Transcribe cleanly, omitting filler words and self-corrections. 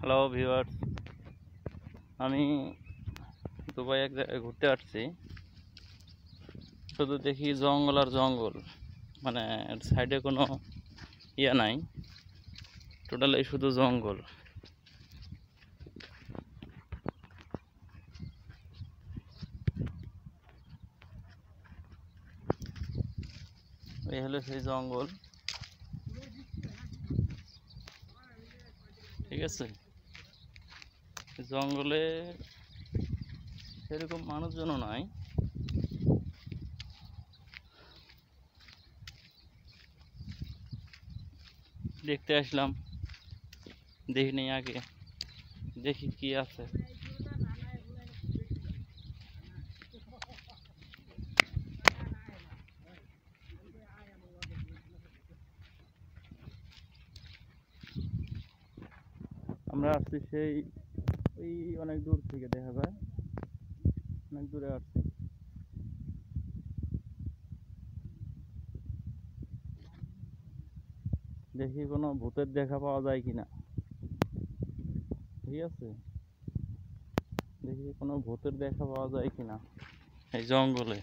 Hello viewers, আমি Dubai এক জায়গায় ঘুরতে আসছি। শুধু দেখি জঙ্গল আর জঙ্গল, মানে সাইডে কোনো ইয়া নাই, টোটালি শুধু জঙ্গল। এই হলো সেই জঙ্গল, ঠিক আছে। জঙ্গলে সেরকম মানুষজনও নাই। দেখতে আসলাম, দেখিনি আগে, দেখি কি আছে। আমরা আসছি সেই ওই অনেক দূর থেকে, দেখা যায় অনেক দূরে আসছি। দেখি কোনো ভূতের দেখা পাওয়া যায় কিনা, ঠিক আছে। দেখি কোনো ভূতের দেখা পাওয়া যায় কিনা এই জঙ্গলে।